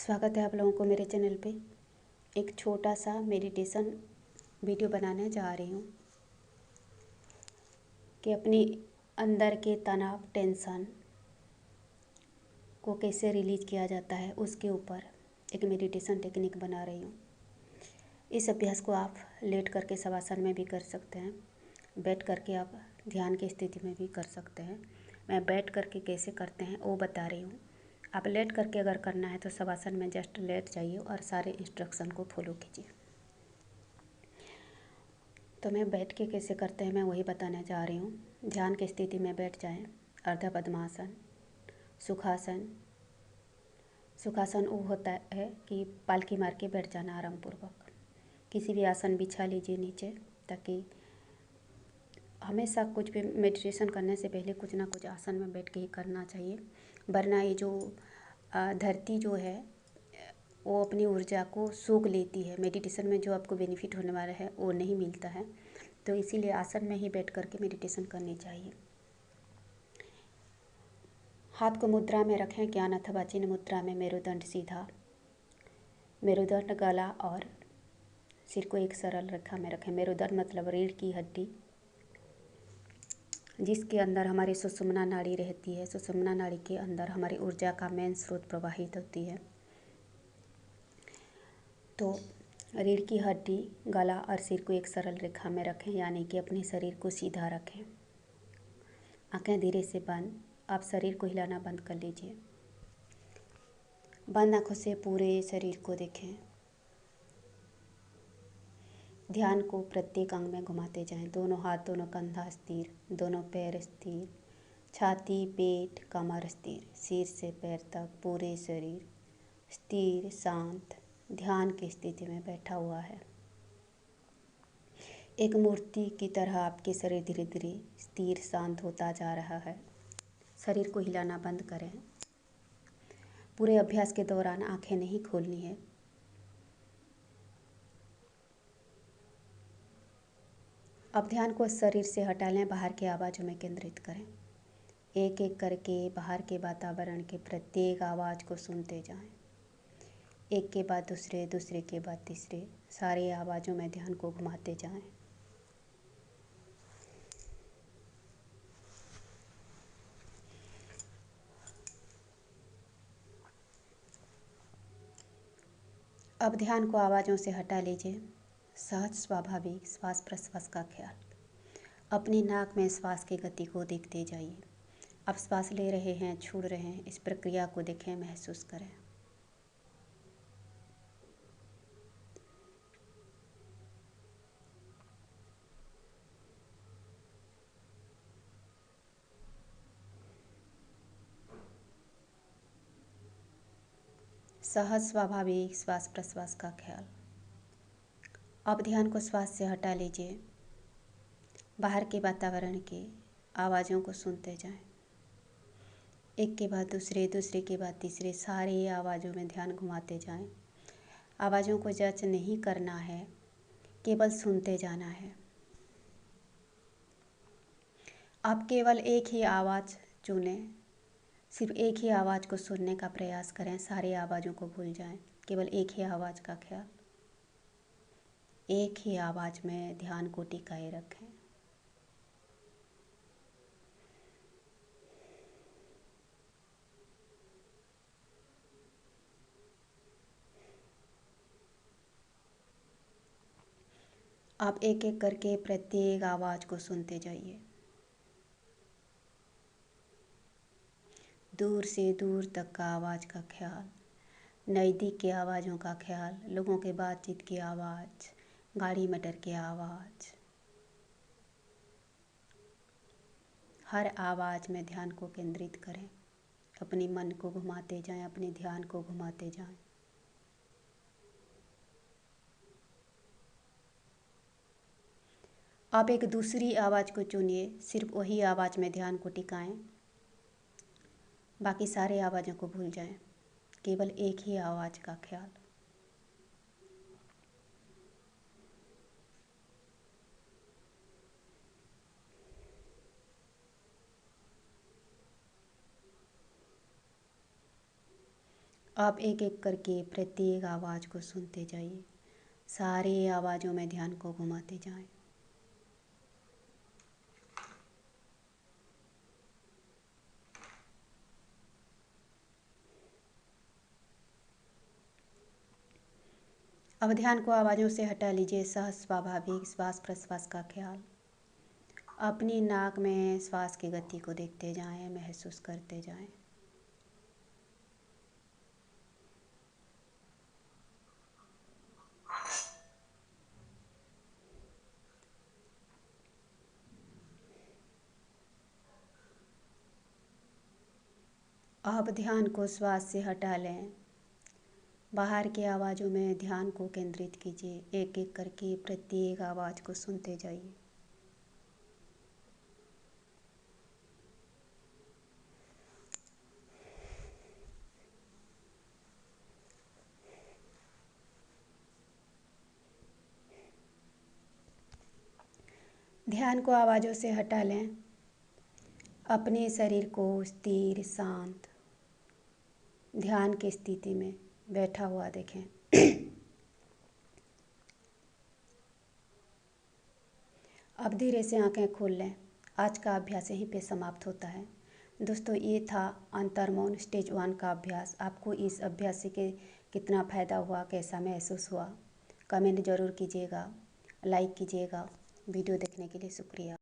स्वागत है आप लोगों को मेरे चैनल पे। एक छोटा सा मेडिटेशन वीडियो बनाने जा रही हूँ कि अपने अंदर के तनाव टेंशन को कैसे रिलीज किया जाता है, उसके ऊपर एक मेडिटेशन टेक्निक बना रही हूँ। इस अभ्यास को आप लेट करके शवासन में भी कर सकते हैं, बैठ करके आप ध्यान की स्थिति में भी कर सकते हैं। मैं बैठ करके कैसे करते हैं वो बता रही हूँ। आप लेट करके अगर करना है तो शवासन में जस्ट लेट जाइए और सारे इंस्ट्रक्शन को फॉलो कीजिए। तो मैं बैठ के कैसे करते हैं मैं वही बताने जा रही हूँ। ध्यान की स्थिति में बैठ जाएं। अर्ध पद्मासन, सुखासन। सुखासन वो होता है कि पालकी मार के बैठ जाना आरामपूर्वक। किसी भी आसन बिछा लीजिए नीचे, ताकि हमेशा कुछ भी मेडिटेशन करने से पहले कुछ ना कुछ आसन में बैठ के ही करना चाहिए, वरना ये जो धरती जो है वो अपनी ऊर्जा को सूख लेती है। मेडिटेशन में जो आपको बेनिफिट होने वाला है वो नहीं मिलता है, तो इसीलिए आसन में ही बैठ करके मेडिटेशन करनी चाहिए। हाथ को मुद्रा में रखें, ज्ञान अथवा चिन्ह मुद्रा में। मेरुदंड सीधा, मेरुदंड गला और सिर को एक सरल रेखा में रखें। मेरुदंड मतलब रीढ़ की हड्डी, जिसके अंदर हमारी सुषुम्ना नाड़ी रहती है। सुषुम्ना नाड़ी के अंदर हमारी ऊर्जा का मेन स्रोत प्रवाहित होती है। तो रीढ़ की हड्डी, गला और सिर को एक सरल रेखा में रखें, यानी कि अपने शरीर को सीधा रखें। आंखें धीरे से बंद। आप शरीर को हिलाना बंद कर लीजिए। बंद आंखों से पूरे शरीर को देखें। ध्यान को प्रत्येक अंग में घुमाते जाएं। दोनों हाथ, दोनों कंधा स्थिर, दोनों पैर स्थिर, छाती, पेट, कमर स्थिर, सिर से पैर तक पूरे शरीर स्थिर, शांत ध्यान की स्थिति में बैठा हुआ है। एक मूर्ति की तरह आपके शरीर धीरे धीरे स्थिर शांत होता जा रहा है। शरीर को हिलाना बंद करें। पूरे अभ्यास के दौरान आंखें नहीं खोलनी है। अब ध्यान को शरीर से हटा लें, बाहर की आवाज़ों में केंद्रित करें। एक एक करके बाहर के वातावरण के प्रत्येक आवाज़ को सुनते जाएं। एक के बाद दूसरे, दूसरे के बाद तीसरे, सारे आवाज़ों में ध्यान को घुमाते जाएं। अब ध्यान को आवाज़ों से हटा लीजिए। सहज स्वाभाविक श्वास प्रश्वास का ख्याल। अपनी नाक में श्वास की गति को देखते जाइए। आप श्वास ले रहे हैं, छोड़ रहे हैं, इस प्रक्रिया को देखें, महसूस करें। सहज स्वाभाविक श्वास प्रश्वास का ख्याल। अब ध्यान को श्वास से हटा लीजिए। बाहर के वातावरण के आवाज़ों को सुनते जाएं। एक के बाद दूसरे, दूसरे के बाद तीसरे, सारे आवाज़ों में ध्यान घुमाते जाएं। आवाज़ों को जज नहीं करना है, केवल सुनते जाना है। आप केवल एक ही आवाज़ चुनें। सिर्फ एक ही आवाज़ को सुनने का प्रयास करें। सारी आवाज़ों को भूल जाएं। केवल एक ही आवाज़ का ख्याल, एक ही आवाज़ में ध्यान को टिकाए रखें। आप एक एक करके प्रत्येक आवाज़ को सुनते जाइए। दूर से दूर तक का आवाज़ का ख्याल, नज़दीक की आवाज़ों का ख्याल, लोगों के बातचीत की आवाज़, गाड़ी मटर की आवाज़, हर आवाज़ में ध्यान को केंद्रित करें। अपने मन को घुमाते जाएं, अपने ध्यान को घुमाते जाएं। आप एक दूसरी आवाज़ को चुनिए, सिर्फ वही आवाज़ में ध्यान को टिकाएं। बाकी सारे आवाज़ों को भूल जाएं। केवल एक ही आवाज़ का ख्याल। आप एक एक करके प्रत्येक आवाज़ को सुनते जाइए। सारी आवाज़ों में ध्यान को घुमाते जाएं। अब ध्यान को आवाज़ों से हटा लीजिए। सहज स्वाभाविक श्वास प्रश्वास का ख्याल। अपनी नाक में श्वास की गति को देखते जाएं, महसूस करते जाएं। अब ध्यान को श्वास से हटा लें। बाहर की आवाज़ों में ध्यान को केंद्रित कीजिए। एक एक करके प्रत्येक आवाज़ को सुनते जाइए। ध्यान को आवाज़ों से हटा लें। अपने शरीर को स्थिर, शांत ध्यान की स्थिति में बैठा हुआ देखें। अब धीरे से आंखें खोल लें। आज का अभ्यास यहीं पे समाप्त होता है। दोस्तों, ये था अंतर्मौन स्टेज 1 का अभ्यास। आपको इस अभ्यास से कितना फ़ायदा हुआ, कैसा महसूस हुआ, कमेंट ज़रूर कीजिएगा, लाइक कीजिएगा। वीडियो देखने के लिए शुक्रिया।